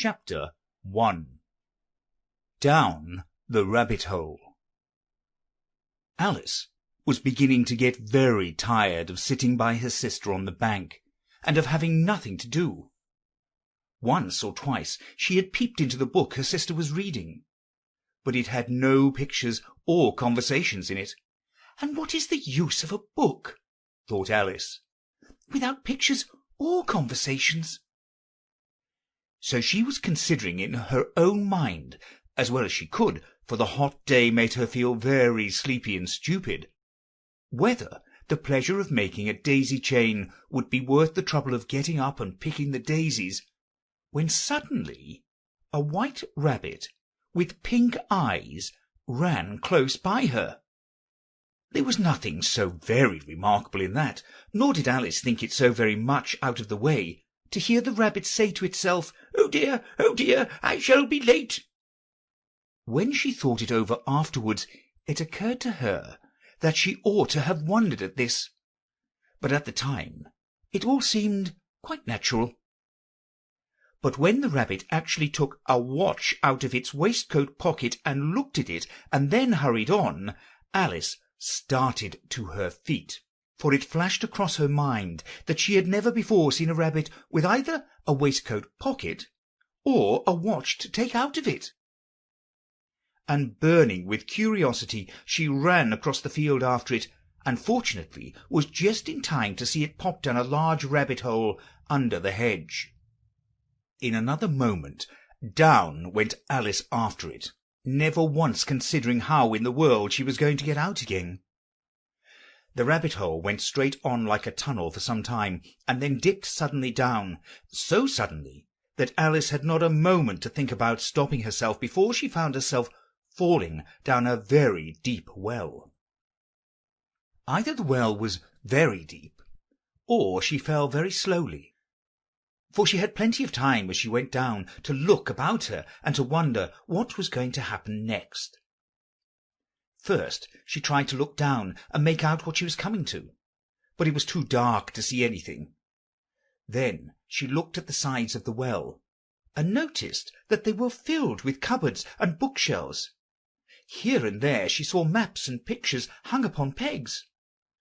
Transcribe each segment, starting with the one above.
Chapter 1. Down the Rabbit Hole. Alice was beginning to get very tired of sitting by her sister on the bank, and of having nothing to do. Once or twice she had peeped into the book her sister was reading, but it had no pictures or conversations in it. "And what is the use of a book," thought Alice, "without pictures or conversations?" So she was considering in her own mind, as well as she could, for the hot day made her feel very sleepy and stupid, whether the pleasure of making a daisy chain would be worth the trouble of getting up and picking the daisies, when suddenly a white rabbit with pink eyes ran close by her. There was nothing so very remarkable in that, nor did Alice think it so very much out of the way to hear the rabbit say to itself, oh dear, I shall be late." When she thought it over afterwards, it occurred to her that she ought to have wondered at this, but at the time it all seemed quite natural. But when the rabbit actually took a watch out of its waistcoat pocket and looked at it, and then hurried on, Alice started to her feet, for it flashed across her mind that she had never before seen a rabbit with either a waistcoat pocket or a watch to take out of it. And burning with curiosity, she ran across the field after it, and fortunately was just in time to see it pop down a large rabbit hole under the hedge. In another moment down went Alice after it, never once considering how in the world she was going to get out again. The rabbit hole went straight on like a tunnel for some time, and then dipped suddenly down, so suddenly that Alice had not a moment to think about stopping herself before she found herself falling down a very deep well. Either the well was very deep, or she fell very slowly, for she had plenty of time as she went down to look about her and to wonder what was going to happen next. First she tried to look down and make out what she was coming to, but it was too dark to see anything. Then she looked at the sides of the well, and noticed that they were filled with cupboards and bookshelves. Here and there she saw maps and pictures hung upon pegs.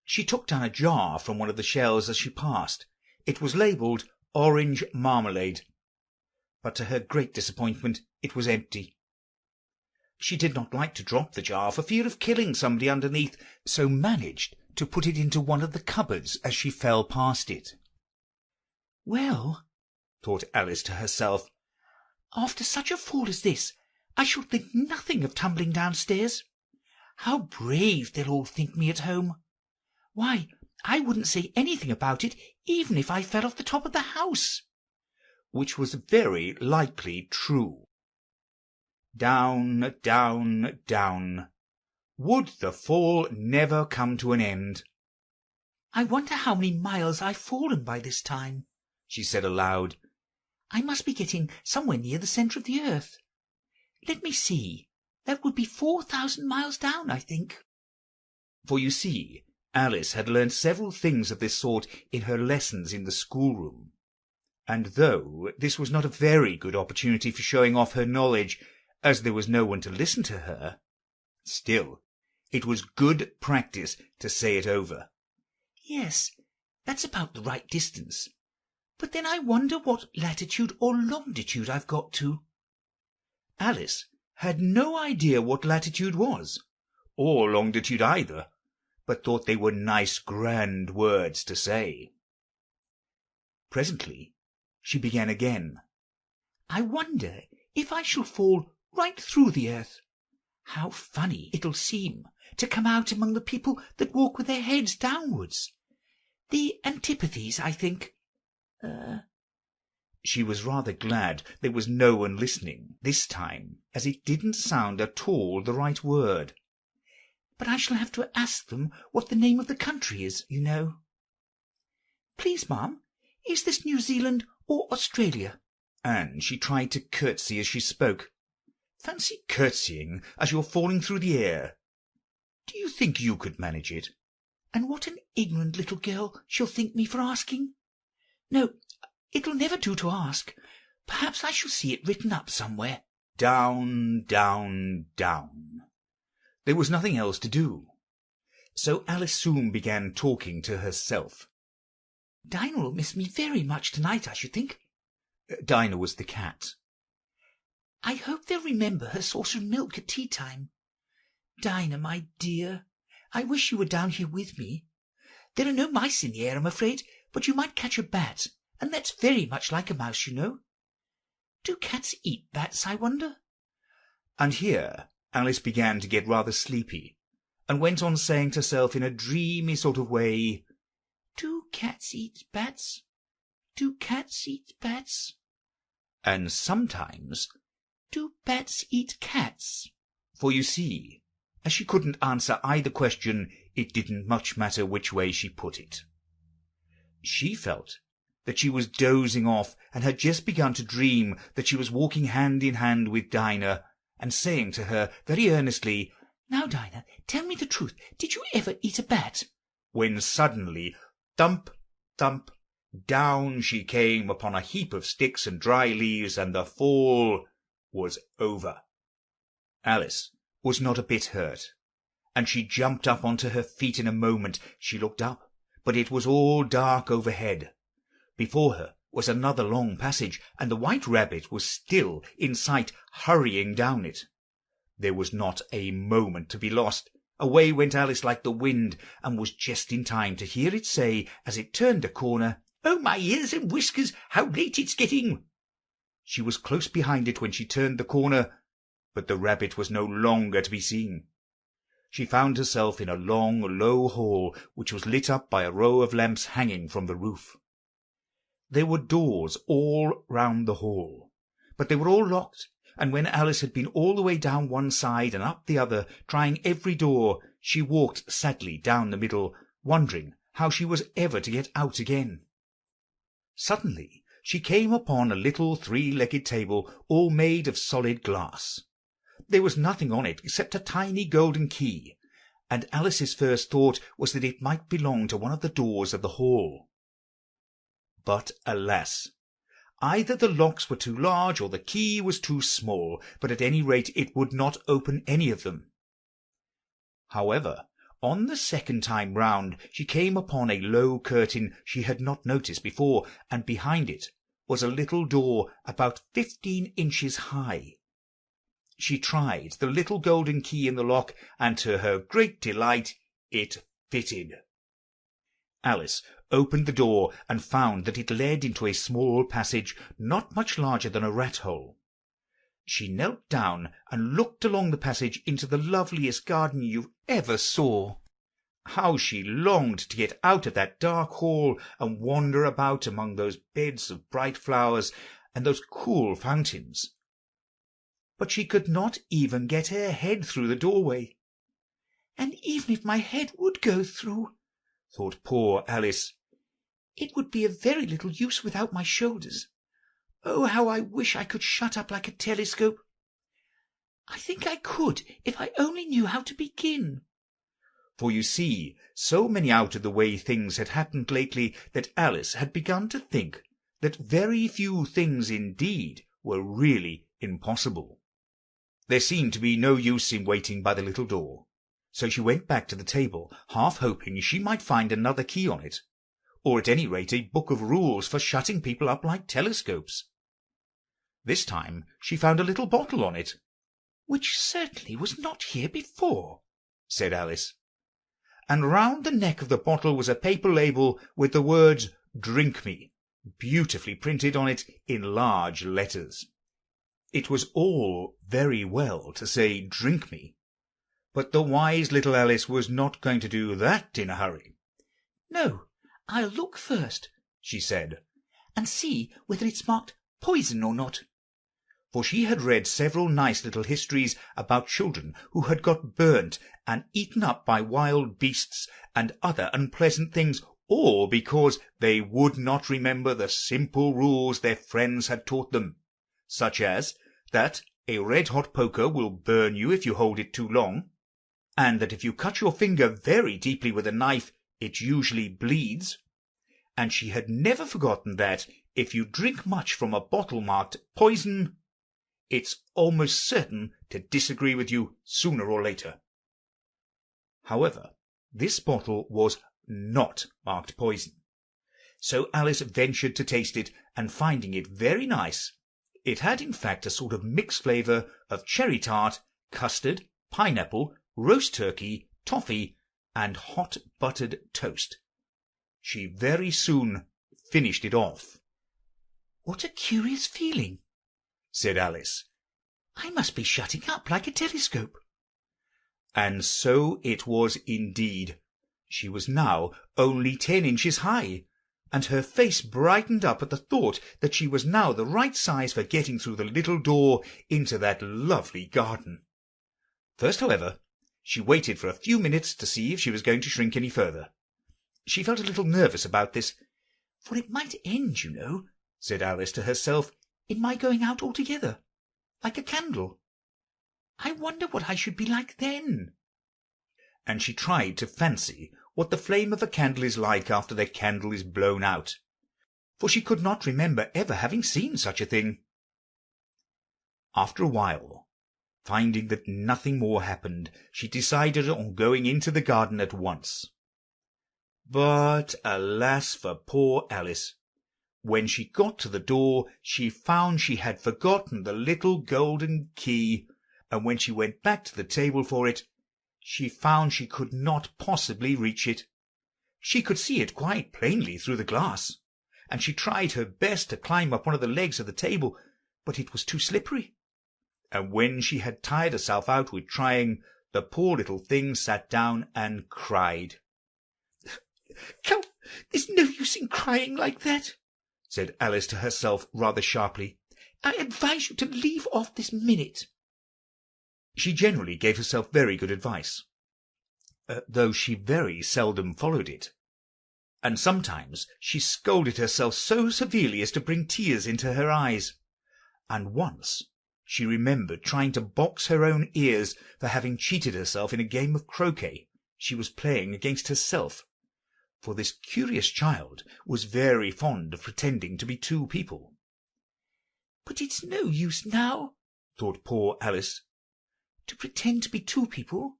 She took down a jar from one of the shelves as she passed. It was labelled orange marmalade, but to her great disappointment it was empty. She did not like to drop the jar for fear of killing somebody underneath, so managed to put it into one of the cupboards as she fell past it. "Well," thought Alice to herself, "after such a fall as this, I shall think nothing of tumbling downstairs. How brave they'll all think me at home! Why, I wouldn't say anything about it even if I fell off the top of the house," which was very likely true. Down, down, down. Would the fall never come to an end? "I wonder how many miles I've fallen by this time," she said aloud. "I must be getting somewhere near the centre of the earth. Let me see, that would be 4,000 miles down, I think." For you see, Alice had learned several things of this sort in her lessons in the schoolroom, and though this was not a very good opportunity for showing off her knowledge, as there was no one to listen to her, still it was good practice to say it over. "Yes, that's about the right distance, but then I wonder what latitude or longitude I've got to." Alice had no idea what latitude was, or longitude either, but thought they were nice grand words to say. Presently she began again. "I wonder if I shall fall right through the earth. How funny it'll seem to come out among the people that walk with their heads downwards. The antipathies, I think. She was rather glad there was no one listening this time, as it didn't sound at all the right word. "But I shall have to ask them what the name of the country is, you know. Please, ma'am, is this New Zealand or Australia?" And she tried to curtsy as she spoke. Fancy curtsying as you're falling through the air. Do you think you could manage it? "And what an ignorant little girl she'll think me for asking. No, it'll never do to ask, Perhaps I shall see it written up somewhere. Down, down, down. There was nothing else to do. So Alice soon began talking to herself. Dinah will miss me very much tonight, I should think. Dinah was the cat. I hope they'll remember her saucer of milk at tea time. Dinah, my dear, I wish you were down here with me. There are no mice in the air, I'm afraid, but you might catch a bat, and that's very much like a mouse, you know. Do cats eat bats, I wonder? And here Alice began to get rather sleepy, and went on saying to herself in a dreamy sort of way, Do cats eat bats? Do cats eat bats? And sometimes, Do bats eat cats? For you see, as she couldn't answer either question, it didn't much matter which way she put it. She felt that she was dozing off, and had just begun to dream that she was walking hand in hand with Dinah, and saying to her very earnestly, Now, Dinah, tell me the truth, did you ever eat a bat? When suddenly, thump, thump, down she came upon a heap of sticks and dry leaves, and the fall was over. Alice was not a bit hurt, and she jumped up onto her feet in a moment. She looked up, but it was all dark overhead. Before her was another long passage, and the white rabbit was still in sight, hurrying down it. There was not a moment to be lost. Away went Alice like the wind, and was just in time to hear it say, as it turned a corner, Oh, my ears and whiskers, how late it's getting! She was close behind it when she turned the corner, but the rabbit was no longer to be seen. She found herself in a long, low hall, which was lit up by a row of lamps hanging from the roof. There were doors all round the hall, but they were all locked, and when Alice had been all the way down one side and up the other, trying every door, she walked sadly down the middle, wondering how she was ever to get out again. Suddenly she came upon a little three-legged table, all made of solid glass. There was nothing on it except a tiny golden key, and Alice's first thought was that it might belong to one of the doors of the hall. But alas! Either the locks were too large or the key was too small, but at any rate it would not open any of them. However, on the second time round she came upon a low curtain she had not noticed before, and behind it was a little door about 15 inches high. She tried the little golden key in the lock, and to her great delight it fitted. Alice opened the door and found that it led into a small passage not much larger than a rat-hole. She knelt down and looked along the passage into the loveliest garden you ever saw. How she longed to get out of that dark hall and wander about among those beds of bright flowers and those cool fountains. But she could not even get her head through the doorway. And even if my head would go through, thought poor Alice, it would be of very little use without my shoulders. Oh, how I wish I could shut up like a telescope! I think I could if I only knew how to begin. For you see, so many out-of-the-way things had happened lately that Alice had begun to think that very few things indeed were really impossible. There seemed to be no use in waiting by the little door, so she went back to the table, half hoping she might find another key on it, or at any rate a book of rules for shutting people up like telescopes. This time she found a little bottle on it. "Which certainly was not here before," said Alice. And round the neck of the bottle was a paper label with the words "Drink me" beautifully printed on it in large letters. It was all very well to say "Drink me," but the wise little Alice was not going to do that in a hurry. "No, I'll look first," she said, "and see whether it's marked poison or not." For she had read several nice little histories about children who had got burnt and eaten up by wild beasts and other unpleasant things, all because they would not remember the simple rules their friends had taught them, such as that a red-hot poker will burn you if you hold it too long, and that if you cut your finger very deeply with a knife, it usually bleeds. And she had never forgotten that, if you drink much from a bottle marked poison, it's almost certain to disagree with you sooner or later. However, this bottle was not marked poison, so Alice ventured to taste it, and finding it very nice, it had in fact a sort of mixed flavour of cherry tart, custard, pineapple, roast turkey, toffee, and hot buttered toast. She very soon finished it off. "What a curious feeling," said Alice. "I must be shutting up like a telescope." And so it was indeed. She was now only 10 inches high, and her face brightened up at the thought that she was now the right size for getting through the little door into that lovely garden. First, however, she waited for a few minutes to see if she was going to shrink any further. She felt a little nervous about this, "for it might end, you know," said Alice to herself, "in my going out altogether, like a candle. I wonder what I should be like then." And she tried to fancy what the flame of a candle is like after the candle is blown out, for she could not remember ever having seen such a thing. After a while, finding that nothing more happened, she decided on going into the garden at once. But alas for poor Alice! When she got to the door, she found she had forgotten the little golden key, and when she went back to the table for it, she found she could not possibly reach it. She could see it quite plainly through the glass, and she tried her best to climb up one of the legs of the table, but it was too slippery. And when she had tired herself out with trying, the poor little thing sat down and cried. "Come, there's no use in crying like that," said Alice to herself rather sharply. "I advise you to leave off this minute." She generally gave herself very good advice, though she very seldom followed it, and sometimes she scolded herself so severely as to bring tears into her eyes, and once she remembered trying to box her own ears for having cheated herself in a game of croquet she was playing against herself, for this curious child was very fond of pretending to be two people. "But it's no use now," thought poor Alice, "to pretend to be two people.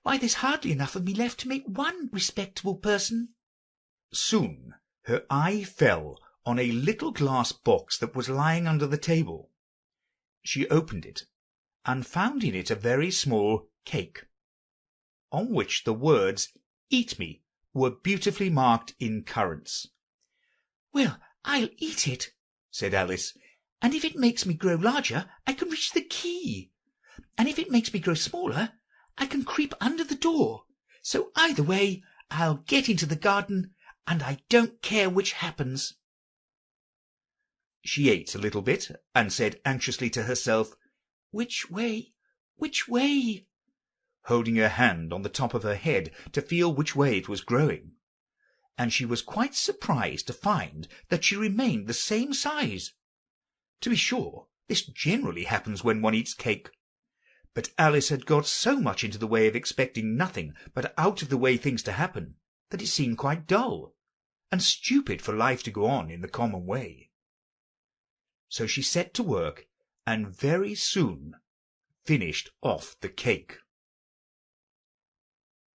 Why, there's hardly enough of me left to make one respectable person." Soon her eye fell on a little glass box that was lying under the table. She opened it, and found in it a very small cake, on which the words "Eat me" were beautifully marked in currants. "Well, I'll eat it," said Alice, "and if it makes me grow larger, I can reach the key, and if it makes me grow smaller, I can creep under the door. So either way, I'll get into the garden, and I don't care which happens." She ate a little bit, and said anxiously to herself, "Which way? Which way?" holding her hand on the top of her head to feel which way it was growing, and she was quite surprised to find that she remained the same size. To be sure, this generally happens when one eats cake, but Alice had got so much into the way of expecting nothing but out of the way things to happen, that it seemed quite dull and stupid for life to go on in the common way. So she set to work, and very soon finished off the cake.